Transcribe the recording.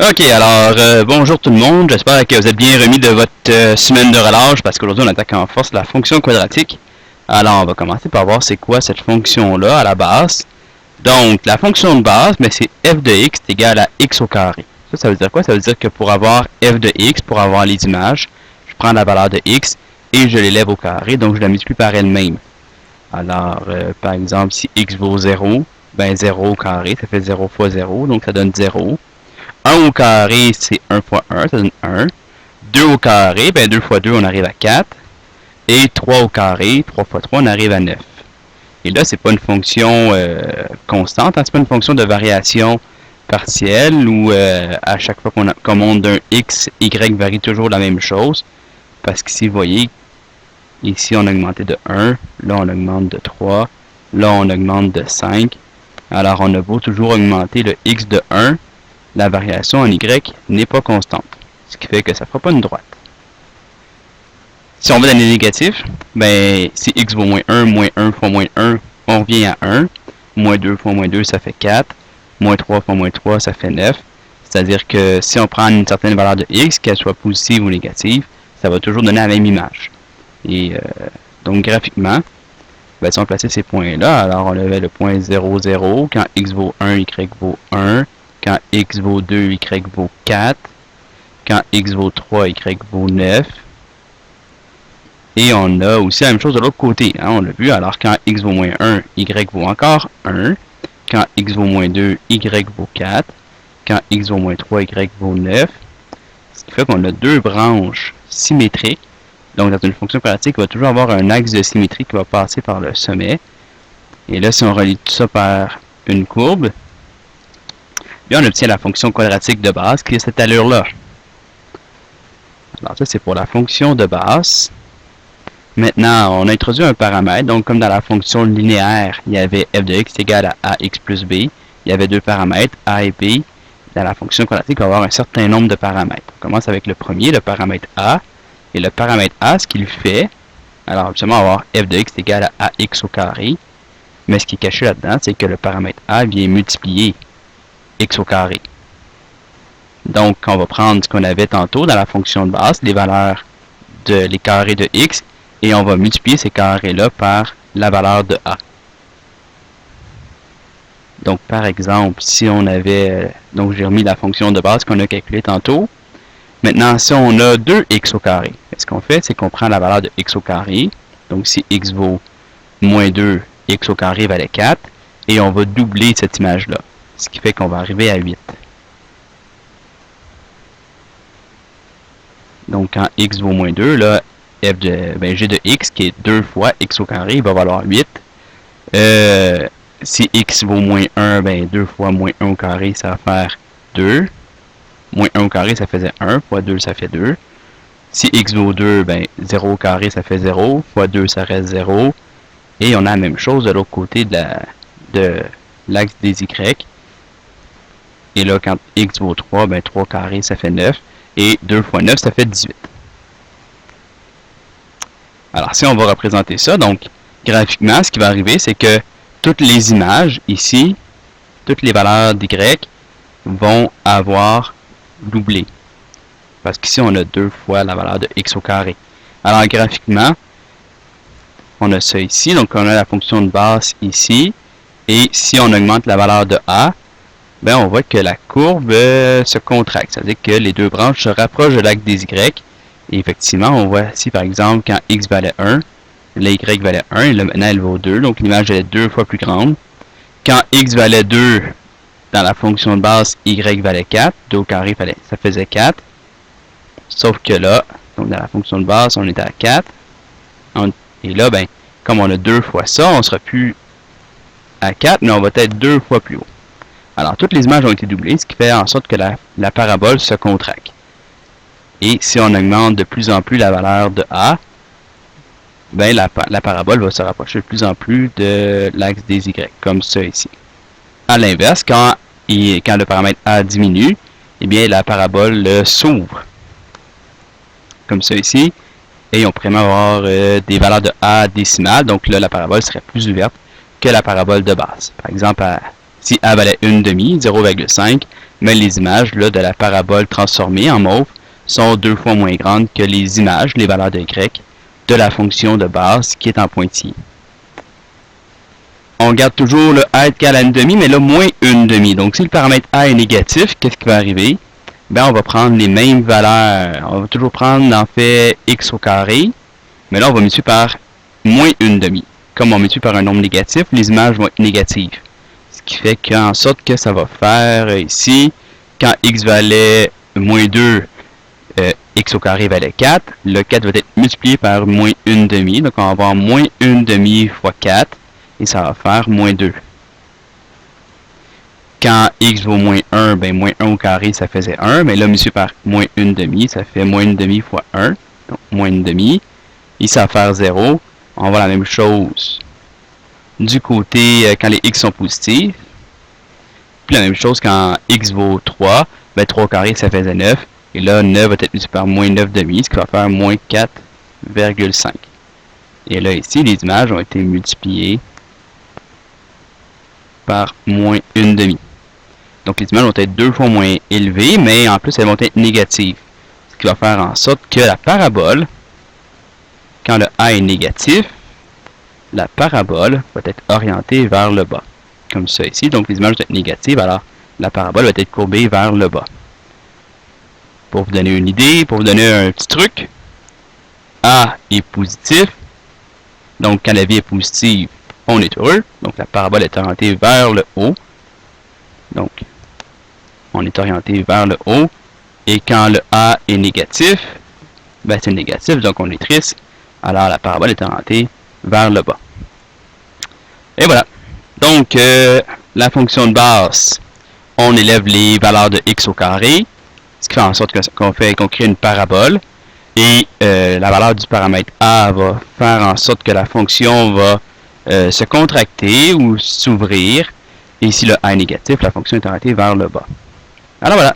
Ok, alors bonjour tout le monde, j'espère que vous êtes bien remis de votre semaine de relâche parce qu'aujourd'hui on attaque en force la fonction quadratique. Alors on va commencer par voir c'est quoi cette fonction-là à la base. Donc la fonction de base, mais c'est f de x est égal à x au carré. Ça veut dire quoi? Ça veut dire que pour avoir f de x, pour avoir les images, je prends la valeur de x et je l'élève au carré, donc je la multiplie par elle-même. Alors par exemple si x vaut 0, ben 0 au carré, ça fait 0 fois 0, donc ça donne 0. 1 au carré, c'est 1 fois 1, ça donne 1. 2 au carré, ben 2 fois 2, on arrive à 4. Et 3 au carré, 3 fois 3, on arrive à 9. Et là, c'est pas une fonction constante, hein, c'est pas une fonction de variation partielle où à chaque fois qu'on monte d'un x, y varie toujours la même chose. Parce qu'ici, vous voyez, ici on a augmenté de 1, là on augmente de 3, là on augmente de 5. Alors on a beau toujours augmenter le x de 1, la variation en y n'est pas constante. Ce qui fait que ça ne fera pas une droite. Si on veut dans les négatifs, ben, si x vaut moins 1 fois moins 1, on revient à 1. Moins 2 fois moins 2, ça fait 4. Moins 3 fois moins 3, ça fait 9. C'est-à-dire que si on prend une certaine valeur de x, qu'elle soit positive ou négative, ça va toujours donner la même image. Et donc graphiquement, ben, si on plaçait ces points-là, alors on avait le point 0, 0, quand x vaut 1, y vaut 1. Quand x vaut 2, y vaut 4. Quand x vaut 3, y vaut 9. Et on a aussi la même chose de l'autre côté. Hein, on l'a vu. Alors, quand x vaut moins 1, y vaut encore 1. Quand x vaut moins 2, y vaut 4. Quand x vaut moins 3, y vaut 9. Ce qui fait qu'on a deux branches symétriques. Donc, dans une fonction quadratique, il va toujours avoir un axe de symétrie qui va passer par le sommet. Et là, si on relie tout ça par une courbe, bien, on obtient la fonction quadratique de base qui est cette allure-là. Alors ça, c'est pour la fonction de base. Maintenant, on a introduit un paramètre. Donc, comme dans la fonction linéaire, il y avait f de x égale à ax plus b. Il y avait deux paramètres, a et b. Dans la fonction quadratique, il va y avoir un certain nombre de paramètres. On commence avec le premier, le paramètre a. Et le paramètre a, ce qu'il fait, alors absolument avoir f de x égale à ax au carré. Mais ce qui est caché là-dedans, c'est que le paramètre a vient multiplier x au carré. Donc, on va prendre ce qu'on avait tantôt dans la fonction de base, les valeurs les carrés de x, et on va multiplier ces carrés-là par la valeur de a. Donc, par exemple, si on avait, donc j'ai remis la fonction de base qu'on a calculée tantôt. Maintenant, si on a 2x au carré, ce qu'on fait, c'est qu'on prend la valeur de x au carré. Donc, si x vaut moins 2, x au carré valait 4, et on va doubler cette image-là. Ce qui fait qu'on va arriver à 8. Donc, quand x vaut moins 2, là, g de x, qui est 2 fois x au carré, il va valoir 8. Si x vaut moins 1, ben 2 fois moins 1 au carré, ça va faire 2. Moins 1 au carré, ça faisait 1, fois 2, ça fait 2. Si x vaut 2, ben 0 au carré, ça fait 0, fois 2, ça reste 0. Et on a la même chose de l'autre côté de l'axe des y. Et là, quand x vaut 3, ben 3 carré, ça fait 9. Et 2 fois 9, ça fait 18. Alors, si on va représenter ça, donc, graphiquement, ce qui va arriver, c'est que toutes les images, ici, toutes les valeurs d'y vont avoir doublé. Parce qu'ici, on a 2 fois la valeur de x au carré. Alors, graphiquement, on a ça ici. Donc, on a la fonction de base ici. Et si on augmente la valeur de a, ben, on voit que la courbe se contracte. C'est-à-dire que les deux branches se rapprochent de l'axe des y. Et effectivement, on voit ici, par exemple, quand x valait 1, la y valait 1, et là, maintenant, elle vaut 2. Donc, l'image est 2 fois plus grande. Quand x valait 2, dans la fonction de base, y valait 4. 2 au carré, ça faisait 4. Sauf que là, donc dans la fonction de base, on était à 4. Et là, ben, comme on a 2 fois ça, on ne sera plus à 4, mais on va être 2 fois plus haut. Alors, toutes les images ont été doublées, ce qui fait en sorte que la parabole se contracte. Et si on augmente de plus en plus la valeur de a, ben la parabole va se rapprocher de plus en plus de l'axe des y, comme ça ici. À l'inverse, quand le paramètre a diminue, eh bien la parabole s'ouvre, comme ça ici. Et on pourrait même avoir des valeurs de a décimales, donc là la parabole serait plus ouverte que la parabole de base. Par exemple, si a valait 1,5, mais les images là, de la parabole transformée en mauve sont 2 fois moins grandes que les images, les valeurs de y, de la fonction de base qui est en pointillé. On garde toujours le a est égal à 1/2, mais là, moins 1/2. Donc, si le paramètre a est négatif, qu'est-ce qui va arriver? Ben, on va prendre les mêmes valeurs. On va toujours prendre, en fait, x au carré, mais là, on va multiplier par moins 1/2. Comme on multiplie par un nombre négatif, les images vont être négatives. Ce qui fait qu'en sorte que ça va faire ici, quand x valait moins 2, x au carré valait 4, le 4 va être multiplié par moins 1/2. Donc, on va avoir moins 1/2 fois 4. Et ça va faire moins 2. Quand x vaut moins 1, ben moins 1 au carré, ça faisait 1. Mais là, multiplié par moins 1/2, ça fait moins 1/2 fois 1. Donc, moins 1/2. Et ça va faire 0. On voit la même chose du côté quand les x sont positifs. Puis la même chose quand x vaut 3. Ben 3 au carré, ça faisait 9. Et là, 9 va être multiplié par moins 9/2, ce qui va faire moins 4,5. Et là, ici, les images ont été multipliées par moins 1/2. Donc les images vont être 2 fois moins élevées, mais en plus elles vont être négatives. Ce qui va faire en sorte que la parabole, quand le a est négatif, la parabole va être orientée vers le bas. Comme ça ici, donc les images vont être négatives, alors la parabole va être courbée vers le bas. Pour vous donner une idée, pour vous donner un petit truc, a est positif, donc quand la vie est positive, on est heureux, donc la parabole est orientée vers le haut. Donc, on est orienté vers le haut. Et quand le a est négatif, ben c'est négatif, donc on est triste. Alors, la parabole est orientée vers le bas. Et voilà. Donc, la fonction de base, on élève les valeurs de x au carré, ce qui fait en sorte qu'on crée une parabole. Et la valeur du paramètre a va faire en sorte que la fonction va se contracter ou s'ouvrir. Et si le a est négatif, la fonction est orientée vers le bas. Alors voilà.